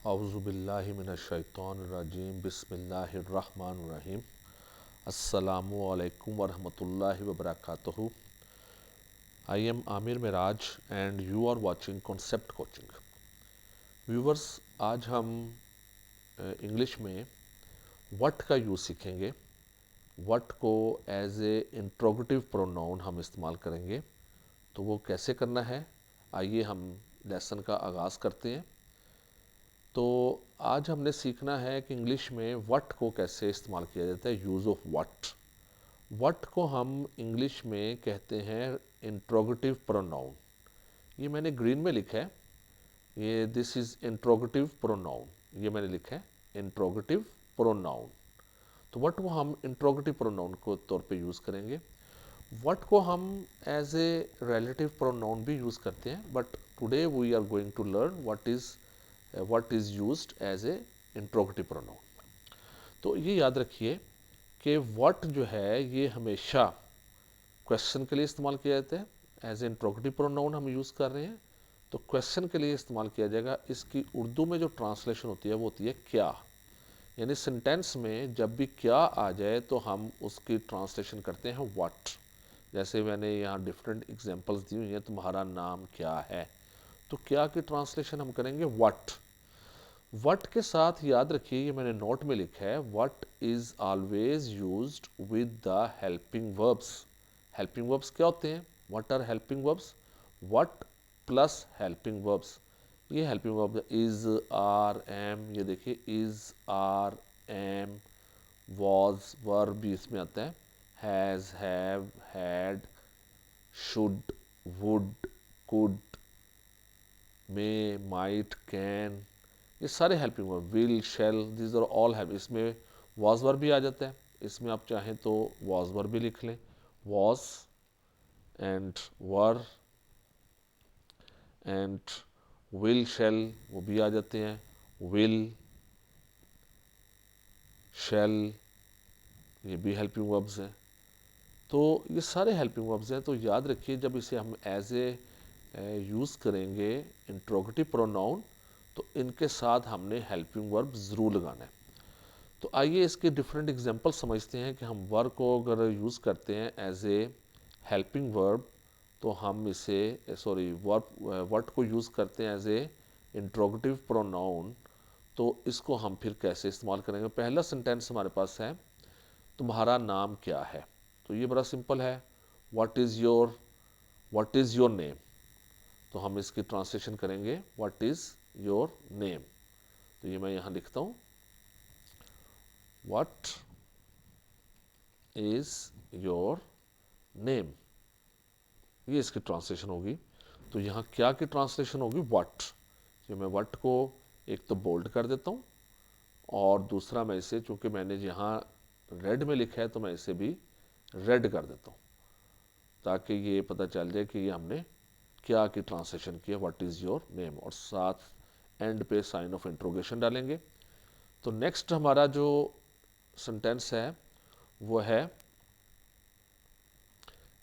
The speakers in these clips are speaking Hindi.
औज़ुबिल्लाहि मिनश्शैतानिर्रजीम बिस्मिल्लाहिर्रहमानिर्रहीम अस्सलामु अलैकुम वरहमतुल्लाहि वबरकातुहू। I am Aamir Miraj and you are watching concept coaching. Viewers, आज हम इंग्लिश में व्हाट का यूज़ सीखेंगे। व्हाट को एज ए इंट्रोगेटिव प्रोनाउन हम इस्तेमाल करेंगे। तो वो कैसे करना है, आइए हम लेसन का आगाज़ करते हैं। तो आज हमने सीखना है कि इंग्लिश में व्हाट को कैसे इस्तेमाल किया जाता है, यूज़ ऑफ व्हाट। व्हाट को हम इंग्लिश में कहते हैं इंट्रोगेटिव प्रोनाउन। ये मैंने ग्रीन में लिखा है, ये दिस इज़ इंट्रोगेटिव प्रोनाउन, ये मैंने लिखा है इंट्रोगेटिव प्रोनाउन। तो व्हाट को हम इंट्रोगेटिव प्रोनाउन को तौर पे यूज़ करेंगे। व्हाट को हम एज ए रिलेटिव प्रोनाउन भी यूज़ करते हैं, but today we are going to learn what is used as a interrogative pronoun. तो ये याद रखिए कि व्हाट जो है ये हमेशा क्वेश्चन के लिए इस्तेमाल किया जाता है। एज ए इंट्रोगेटिव प्रोनाउन हम यूज़ कर रहे हैं तो क्वेश्चन के लिए इस्तेमाल किया जाएगा। इसकी उर्दू में जो ट्रांसलेशन होती है वो होती है क्या, यानी सेंटेंस में जब भी क्या आ जाए तो हम उसकी ट्रांसलेशन करते हैं व्हाट। जैसे मैंने यहाँ डिफरेंट एग्जांपल्स दी हुई हैं, तुम्हारा नाम क्या है, तो क्या की ट्रांसलेशन हम करेंगे व्हाट। व्हाट के साथ याद रखिए, ये मैंने नोट में लिखा है, what is always used with the helping verbs. Helping verbs क्या होते हैं, what are helping verbs, what plus helping verbs. ये helping verb is, are, am, ये देखिए is, are, am, was, verb भी इसमें आता है, has, have, had, should, would, could, may, might, can, ये सारे helping verb, will, shall, this are all help. इसमें वॉज वर्ब भी आ जाता है, इसमें आप चाहें तो वॉज वर्ब भी लिख लें, was and were and will, shall वो भी आ जाते हैं, विल, शेल, ये भी हेल्पिंग वर्ब्स हैं। तो ये सारे हेल्पिंग वर्ब्स हैं। तो याद रखिए जब इसे हम एज ए यूज़ करेंगे इंट्रोगेटिव प्रोनाउन तो इनके साथ हमने हेल्पिंग वर्ब ज़रूर लगाना है। तो आइए इसके डिफरेंट एग्जांपल समझते हैं कि हम वर्ब को अगर यूज़ करते हैं एज ए हेल्पिंग वर्ब तो हम इसे सॉरी वर्ब वर्ड को यूज़ करते हैं एज ए इंट्रोगेटिव प्रोनाउन, तो इसको हम फिर कैसे इस्तेमाल करेंगे। पहला सेंटेंस हमारे पास है तुम्हारा नाम क्या है। तो ये बड़ा सिंपल है, व्हाट इज़ योर नेम। तो हम इसकी ट्रांसलेशन करेंगे व्हाट इज़ योर नेम। तो ये मैं यहाँ लिखता हूँ, व्हाट इज़ योर नेम, ये इसकी ट्रांसलेशन होगी। तो यहाँ क्या की ट्रांसलेशन होगी व्हाट। तो मैं व्हाट को एक तो बोल्ड कर देता हूँ और दूसरा मैं इसे, चूँकि मैंने यहाँ रेड में लिखा है तो मैं इसे भी रेड कर देता हूँ ताकि ये पता चल जाए कि ये हमने क्या की ट्रांसलेशन की है, व्हाट इज़ योर नेम, और साथ एंड पे साइन ऑफ इंट्रोगेशन डालेंगे। तो नेक्स्ट हमारा जो सेंटेंस है वो है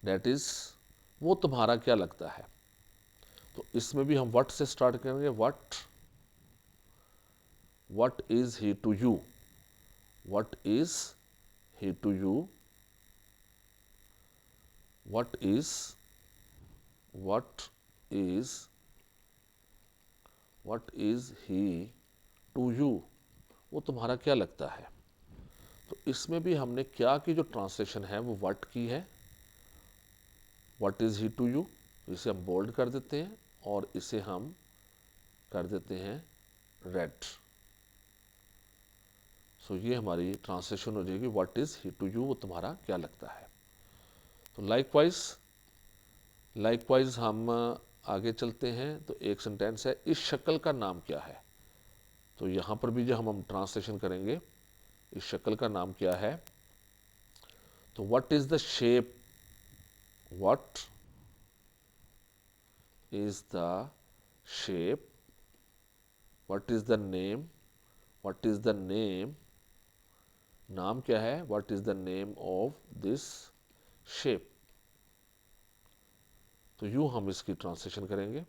दैट इज़ वो तुम्हारा क्या लगता है। तो इसमें भी हम व्हाट से स्टार्ट करेंगे, what is he to you, what is he to you, what is what is he to you, वो तुम्हारा क्या लगता है। तो इसमें भी हमने क्या की जो ट्रांसलेशन है वो व्हाट की है, what is he to you. इसे हम बोल्ड कर देते हैं और इसे हम कर देते हैं रेड। सो ये हमारी ट्रांसलेशन हो जाएगी what is he to you, वो तुम्हारा क्या लगता है। तो लाइकवाइज हम आगे चलते हैं। तो एक सेंटेंस है इस शक्ल का नाम क्या है। तो यहाँ पर भी जो हम ट्रांसलेशन करेंगे इस शक्ल का नाम क्या है। तो what is the shape, what is the shape, what is the name, what is the name, नाम क्या है, what is the name of this shape. तो यूँ हम इसकी ट्रांसलेशन करेंगे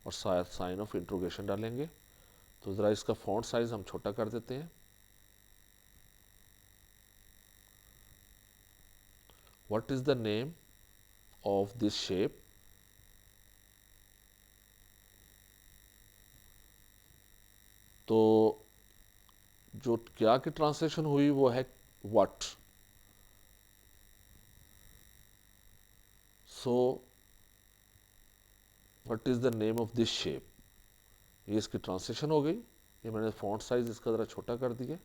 और साथ साइन ऑफ इंट्रोगेशन डालेंगे। तो ज़रा इसका फॉन्ट साइज हम छोटा कर देते हैं। What is the name of this shape? तो जो क्या की ट्रांसलेशन हुई वो है what. So what is the name of this shape, ये इसकी ट्रांसलेशन हो गई। ये मैंने फॉन्ट साइज इसका ज़रा छोटा कर दिया।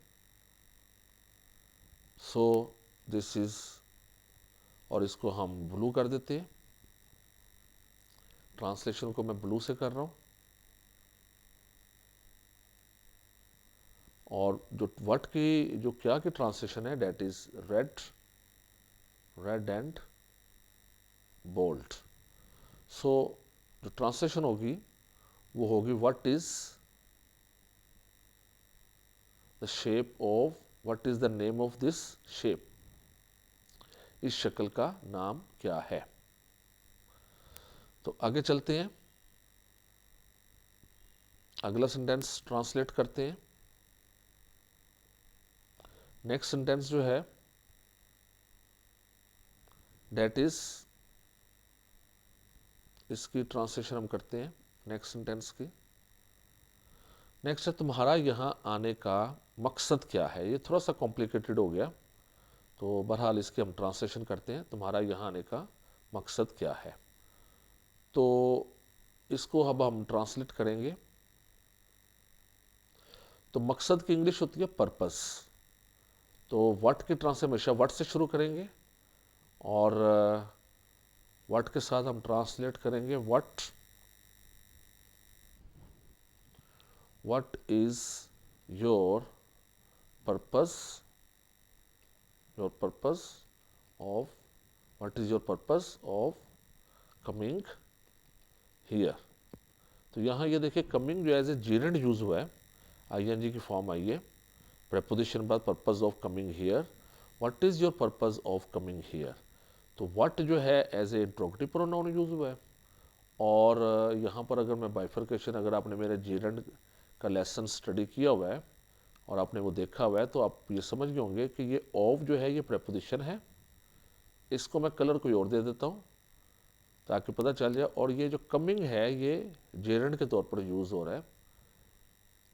सो दिस इज़, और इसको हम ब्लू कर देते हैं। ट्रांसलेशन को मैं ब्लू से कर रहा हूँ। और जो व्हाट की जो क्या की ट्रांसलेशन है that is red, red and bold. So जो ट्रांसलेशन होगी वो होगी what is the shape of, what is the name of this shape, इस शक्ल का नाम क्या है। तो आगे चलते हैं, अगला सेंटेंस ट्रांसलेट करते हैं। नेक्स्ट सेंटेंस जो है डेट इज, इसकी ट्रांसलेशन हम करते हैं नेक्स्ट सेंटेंस की। नेक्स्ट है तुम्हारा यहाँ आने का मकसद क्या है। ये थोड़ा सा कॉम्प्लिकेटेड हो गया, तो बहरहाल इसकी हम ट्रांसलेशन करते हैं, तुम्हारा यहाँ आने का मकसद क्या है। तो इसको अब हम ट्रांसलेट करेंगे। तो मकसद की इंग्लिश होती है पर्पस। तो व्हाट की ट्रांसलेशन हमेशा व्हाट से शुरू करेंगे और व्हाट के साथ हम ट्रांसलेट करेंगे what, what is your purpose, your purpose of, what is your purpose of coming here. तो यहाँ ये देखिए कमिंग जो एज ए जीरेंड यूज हुआ है, आईएनजी की फॉर्म आई है, प्रेपोजिशन बाद purpose of coming here. What is your purpose of coming here. तो व्हाट जो है as a interrogative pronoun use हुआ है। और यहाँ पर अगर मैं बाइफर्केशन, अगर आपने मेरे जीरेंड का लेसन स्टडी किया हुआ है और आपने वो देखा हुआ है तो आप ये समझ गए होंगे कि ये ऑफ जो है ये प्रेपोजिशन है। इसको मैं कलर कोई और दे देता हूँ ताकि पता चल जाए। और ये जो कमिंग है ये जेरेंड के तौर पर यूज़ हो रहा है।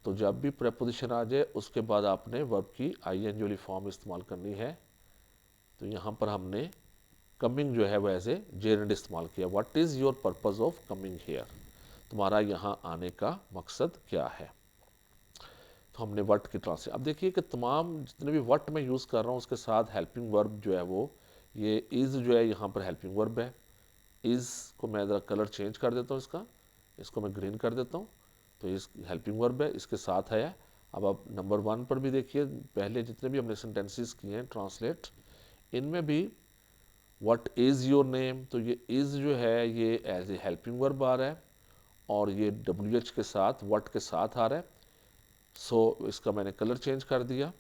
तो जब भी प्रेपोजिशन आ जाए उसके बाद आपने वर्ब की आईएनजी वाली फॉर्म इस्तेमाल करनी है। तो यहाँ पर हमने कमिंग जो है वो एज ए जेरेंड इस्तेमाल किया। What is your purpose of coming here, तुम्हारा यहाँ आने का मकसद क्या है। तो हमने वर्ट की ट्रांसलेशन। अब देखिए कि तमाम जितने भी वर्ट मैं यूज़ कर रहा हूँ उसके साथ हेल्पिंग वर्ब जो है वो ये इज़ जो है यहाँ पर हेल्पिंग वर्ब है। इज़ को मैं ज़रा कलर चेंज कर देता हूँ इसका, इसको मैं ग्रीन कर देता हूँ। तो इस हेल्पिंग वर्ब है, इसके साथ है। अब आप नंबर 1 पर भी देखिए, पहले जितने भी हमने सेंटेंसेस किए हैं ट्रांसलेट, इनमें भी व्हाट इज़ योर नेम, तो ये इज़ जो है ये एज ए हेल्पिंग वर्ब आ रहा है और ये WH के साथ व्हाट के साथ आ रहा है। सो इसका मैंने कलर चेंज कर दिया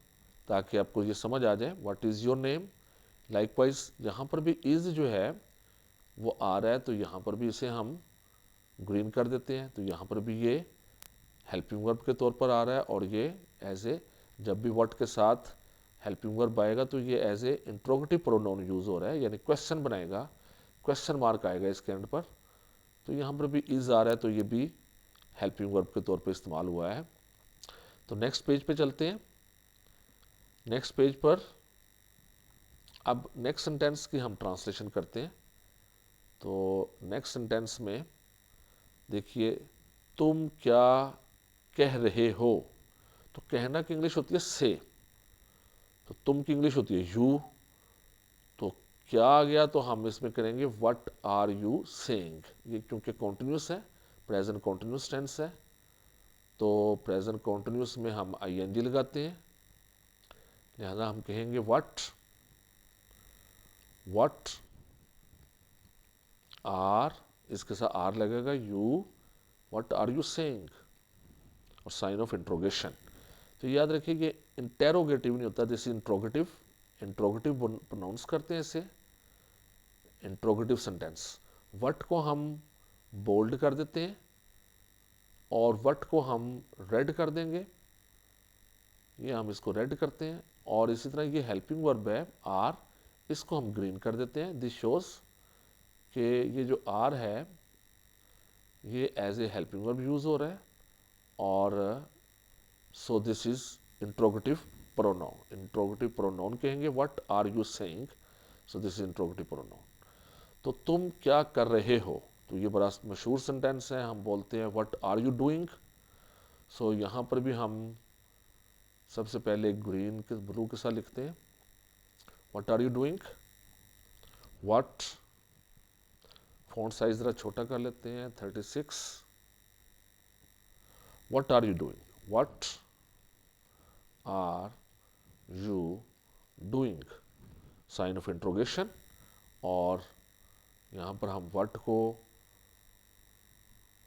ताकि आपको ये समझ आ जाए what is your name. Likewise यहाँ पर भी इज़ जो है वो आ रहा है, तो यहाँ पर भी इसे हम ग्रीन कर देते हैं। तो यहाँ पर भी ये हेल्पिंग वर्ब के तौर पर आ रहा है और ये एज ए, जब भी व्हाट के साथ हेल्पिंग वर्ब आएगा तो ये as a interrogative pronoun use हो रहा है, यानी क्वेश्चन बनाएगा, क्वेश्चन मार्क आएगा इसके एंड पर। तो यहाँ पर भी इज़ आ रहा है तो ये भी हेल्पिंग वर्ब के तौर पर इस्तेमाल हुआ है। तो नेक्स्ट पेज पे चलते हैं। नेक्स्ट पेज पर अब नेक्स्ट सेंटेंस की हम ट्रांसलेशन करते हैं। तो नेक्स्ट सेंटेंस में देखिए, तुम क्या कह रहे हो। तो कहना की इंग्लिश होती है से, तो तुम की इंग्लिश होती है यू। तो क्या आ गया तो हम इसमें करेंगे व्हाट आर यू सेइंग। ये क्योंकि कॉन्टिन्यूस है, प्रेजेंट कॉन्टिन्यूस टेंस है, तो प्रेजेंट कॉन्टिन्यूस में हम आईएनजी लगाते हैं, लिहाजा हम कहेंगे व्हाट आर, इसके साथ आर लगेगा, you, what are you saying और साइन ऑफ इंट्रोगेशन। तो याद रखिए कि इंटेरोगेटिव नहीं होता, जैसे इंट्रोगेटिव, इंट्रोगेटिव प्रोनाउंस करते हैं इसे, इंट्रोगेटिव सेंटेंस। व्हाट को हम बोल्ड कर देते हैं और व्हाट को हम रेड कर देंगे, ये हम इसको रेड करते हैं। और इसी तरह ये हेल्पिंग वर्ब है आर, इसको हम ग्रीन कर देते हैं। दिस शोज कि ये जो आर है ये as a helping verb use हो रहा है। और so this is interrogative pronoun. Interrogative pronoun कहेंगे what are you saying, so this is interrogative pronoun. तो तुम क्या कर रहे हो, तो ये बड़ा मशहूर सेंटेंस है। हम बोलते हैं व्हाट आर यू डूइंग। सो यहाँ पर भी हम सबसे पहले ग्रीन के ब्लू के साथ लिखते हैं what are you doing. What, font size ज़रा छोटा कर लेते हैं 36। What are you doing, what are you doing, sign of interrogation. और यहाँ पर हम व्हाट को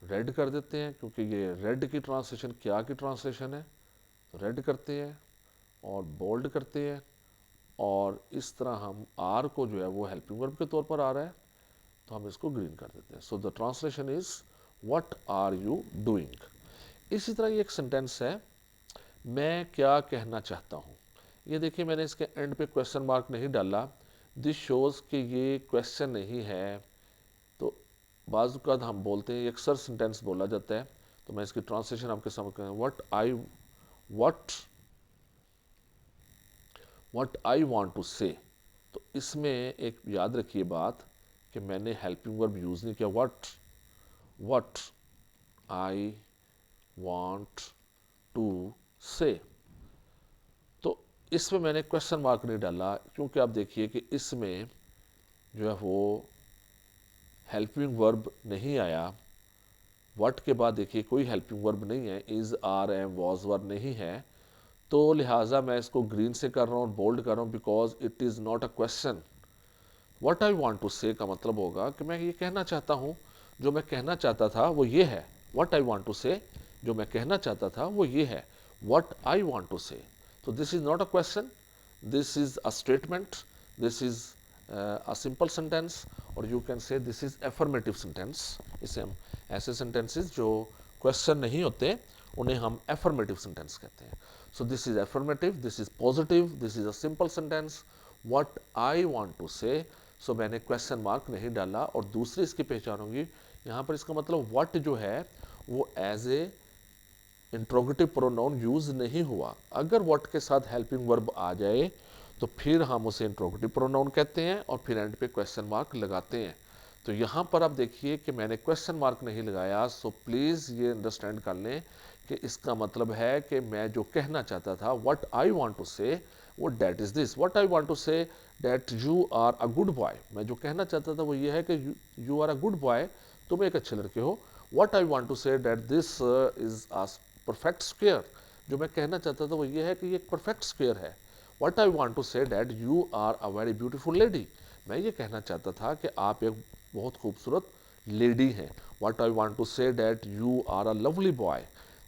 रेड कर देते हैं, क्योंकि ये रेड की ट्रांसलेशन क्या की ट्रांसलेशन है, तो रेड करते हैं और बोल्ड करते हैं। और इस तरह हम आर को जो है वो हेल्पिंग वर्ब के तौर पर आ रहा है, तो हम इसको ग्रीन कर देते हैं। So the translation is what are you doing. इसी तरह ये एक सेंटेंस है, मैं क्या कहना चाहता हूँ। ये देखिए मैंने इसके एंड पे क्वेश्चन मार्क नहीं डाला, दिस शोज़ कि ये क्वेश्चन नहीं है। तो बाज़ औक़ात हम बोलते हैं अक्सर सेंटेंस बोला जाता है, तो मैं इसकी ट्रांसलेशन आपके सामने करूँ what I want to say. तो इसमें एक याद रखिए बात कि मैंने हेल्पिंग वर्ब यूज़ नहीं किया। What I want to say, तो इसमें मैंने क्वेश्चन मार्क नहीं डाला, क्योंकि आप देखिए कि इसमें जो है वो हेल्पिंग वर्ब नहीं आया। व्हाट के बाद देखिए कोई हेल्पिंग वर्ब नहीं है, is are am was were नहीं है। तो लिहाजा मैं इसको ग्रीन से कर रहा हूँ और बोल्ड कर रहा हूँ, because it is not a question. What I want to say का मतलब होगा कि मैं ये कहना चाहता हूँ, जो मैं कहना चाहता था वो ये है। व्हाट आई वांट टू से, जो मैं कहना चाहता था वो ये है, what I want to say. तो this is not a question, this is a statement, this is a simple sentence, और you can say this is affirmative sentence. इसे हम ऐसे सेंटेंसेस जो क्वेश्चन नहीं होते उन्हें हम एफर्मेटिव सेंटेंस कहते हैं। So this is affirmative, this is positive, this is a simple sentence, what I want to say. So मैंने क्वेश्चन मार्क नहीं डाला। और दूसरी इसकी पहचान होगी, यहाँ पर इसका मतलब व्हाट जो है वो as a interrogative pronoun use नहीं हुआ। अगर व्हाट के साथ हेल्पिंग वर्ब आ जाए तो फिर हम उसे इंट्रोगेटिव प्रोनाउन कहते हैं और फिर एंड पे क्वेश्चन मार्क लगाते हैं। तो यहाँ पर आप देखिए कि मैंने क्वेश्चन मार्क नहीं लगाया। सो प्लीज़ ये अंडरस्टैंड कर लें कि इसका मतलब है कि मैं जो कहना चाहता था what I want to say, वो that is this. What I want to say that you are a good boy. मैं जो कहना चाहता था वो ये है कि you are a good boy, तुम एक अच्छे लड़के हो। What I want to say that this is a perfect square. जो मैं कहना चाहता था वो ये है कि ये एक परफेक्ट स्क्वेयर है। What I want to say that you are a very beautiful lady. मैं ये कहना चाहता था कि आप एक बहुत खूबसूरत लेडी हैं। What I want to say that you are a lovely boy.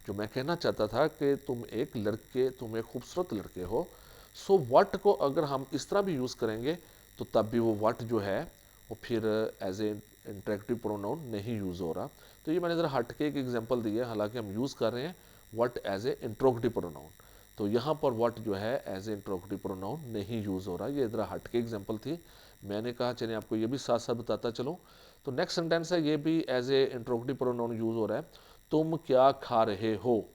जो मैं कहना चाहता था कि तुम एक खूबसूरत लड़के हो। सो व्हाट को अगर हम इस तरह भी यूज़ करेंगे तो तब भी वो व्हाट जो है वो फिर एज ए इंटरेक्टिव प्रोनाउन नहीं यूज़ हो रहा। तो ये मैंने ज़रा हट के एक एग्जांपल दिया है, हालांकि हम यूज़ कर रहे हैं what as a interrogative pronoun. तो यहाँ पर व्हाट जो है एज ए इंट्रोगेटिव प्रोनाउन नहीं यूज़ हो रहा। ये ज़रा हट के एग्जांपल थी, मैंने कहा चलिए आपको ये भी साथ साथ बताता चलूँ। तो नेक्स्ट सेंटेंस है, ये भी as a interrogative pronoun use हो रहा है। तुम क्या खा रहे हो,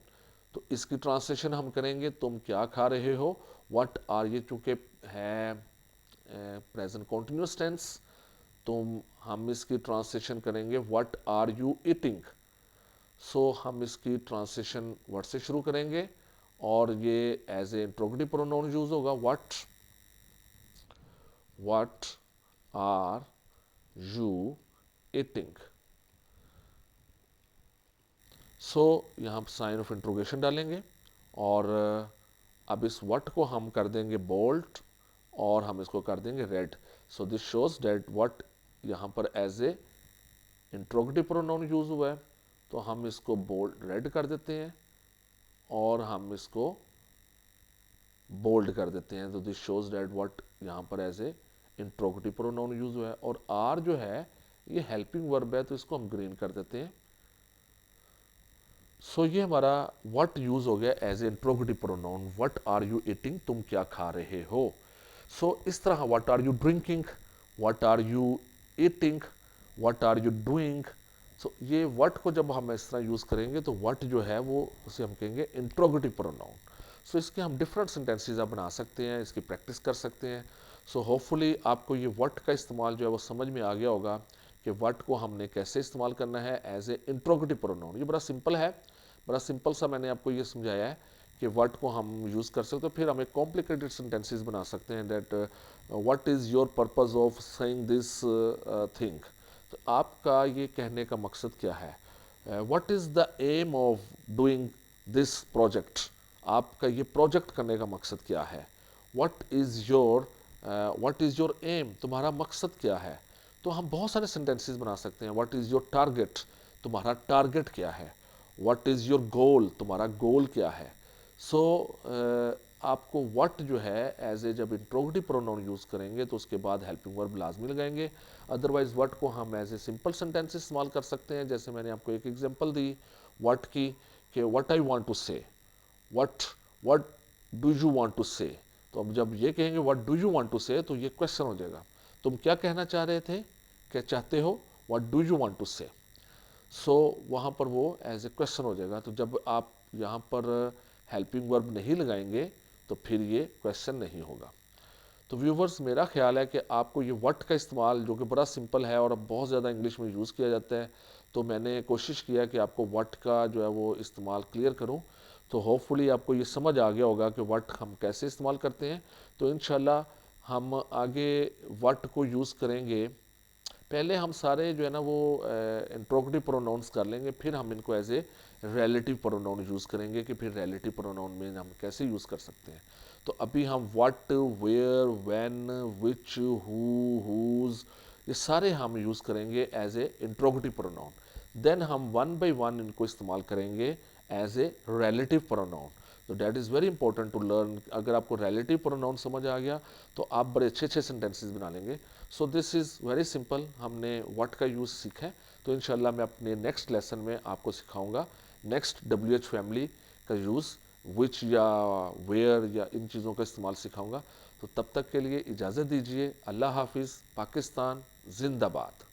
तो इसकी ट्रांसलेशन हम करेंगे तुम क्या खा रहे हो। व्हाट आर, ये चूँकि है प्रेजेंट कॉन्टिन्यूस टेंस, हम इसकी ट्रांसलेशन करेंगे what are you eating. So हम इसकी ट्रांसलेशन वर्ड से शुरू करेंगे और ये as a interrogative pronoun use होगा। What are you eating. So यहाँ साइन ऑफ इंट्रोगेशन डालेंगे और अब इस व्हाट को हम कर देंगे बोल्ड और हम इसको कर देंगे red. So this shows that what यहाँ पर as a interrogative pronoun use हुआ है, तो हम इसको बोल्ड रेड कर देते हैं और हम इसको बोल्ड कर देते हैं। तो दिस शोज डेट व्हाट यहाँ पर as a interrogative pronoun use हुआ है। और आर जो है ये हेल्पिंग वर्ब है, तो इसको हम ग्रीन कर देते हैं। सो ये हमारा व्हाट यूज़ हो गया as a interrogative pronoun, what are you eating, तुम क्या खा रहे हो। सो इस तरह what are you drinking, what are you eating, what are you doing. So ये व्हाट को जब हम इस तरह यूज़ करेंगे तो व्हाट जो है वो उसे हम कहेंगे इंट्रोगेटिव प्रोनाउन। सो इसके हम डिफरेंट सेंटेंसेस आप बना सकते हैं, इसकी प्रैक्टिस कर सकते हैं। सो होपफुली आपको ये व्हाट का इस्तेमाल जो है वो समझ में आ गया होगा कि व्हाट को हमने कैसे इस्तेमाल करना है एज ए इंट्रोगेटिव प्रोनाउन। ये बड़ा सिंपल है, बड़ा सिंपल सा मैंने आपको ये समझाया है कि व्हाट को हम यूज़ कर सकते हैं। फिर हम एक कॉम्प्लिकेटेड सेंटेंसेस बना सकते हैं that what is your purpose of saying this thing. तो आपका ये कहने का मकसद क्या है, what is the aim of doing this project, आपका ये प्रोजेक्ट करने का मकसद क्या है। व्हाट इज़ योर एम, तुम्हारा मकसद क्या है। तो हम बहुत सारे सेंटेंसेस बना सकते हैं। व्हाट इज़ योर टारगेट, तुम्हारा टारगेट क्या है। व्हाट इज़ योर गोल, तुम्हारा गोल क्या है। सो आपको व्हाट जो है एज ए जब इंट्रोगेटिव प्रोनाउन यूज़ करेंगे तो उसके बाद हेल्पिंग वर्ब लाजमी लगाएंगे। अदरवाइज व्हाट को हम एज ए सिंपल सेंटेंस इस्तेमाल कर सकते हैं। जैसे मैंने आपको एक एग्जांपल दी व्हाट की कि what I want to say, what what do you want to say. तो अब जब ये कहेंगे what do you want to say तो ये क्वेश्चन हो जाएगा, तुम क्या कहना चाह रहे थे, क्या चाहते हो, what do you want to say. So वहाँ पर वो एज ए क्वेश्चन हो जाएगा। तो जब आप यहाँ पर हेल्पिंग वर्ब नहीं लगाएंगे तो फिर ये क्वेश्चन नहीं होगा। तो व्यूवर्स मेरा ख्याल है कि आपको ये व्हाट का इस्तेमाल जो कि बड़ा सिंपल है और अब बहुत ज़्यादा इंग्लिश में यूज़ किया जाता है, तो मैंने कोशिश किया कि आपको व्हाट का जो है वो इस्तेमाल क्लियर करूं। तो होपफुली आपको ये समझ आ गया होगा कि व्हाट हम कैसे इस्तेमाल करते हैं। तो इंशाल्लाह हम आगे व्हाट को यूज़ करेंगे। पहले हम सारे जो है ना वो इंट्रोगेटिव प्रोनाउंस कर लेंगे, फिर हम इनको as a relative pronoun use करेंगे कि फिर रिलेटिव प्रोनाउन में हम कैसे यूज़ कर सकते हैं। तो अभी हम what, where, when, which, whose, ये सारे हम यूज़ करेंगे as a interrogative pronoun. Then हम वन बाय वन इनको इस्तेमाल करेंगे एज ए रिलेटिव प्रोनाउन। तो that is very important to learn. अगर आपको रिलेटिव प्रोनाउन समझ आ गया तो आप बड़े अच्छे अच्छे सेंटेंसेस बना लेंगे। सो दिस इज़ वेरी सिंपल, हमने व्हाट का यूज़ सीखा है। तो इंशाल्लाह मैं अपने नेक्स्ट लेसन में आपको सिखाऊंगा नेक्स्ट WH फैमिली का यूज़, विच या वेयर या इन चीज़ों का इस्तेमाल सिखाऊंगा। तो तब तक के लिए इजाज़त दीजिए। अल्लाह हाफिज़। पाकिस्तान जिंदाबाद।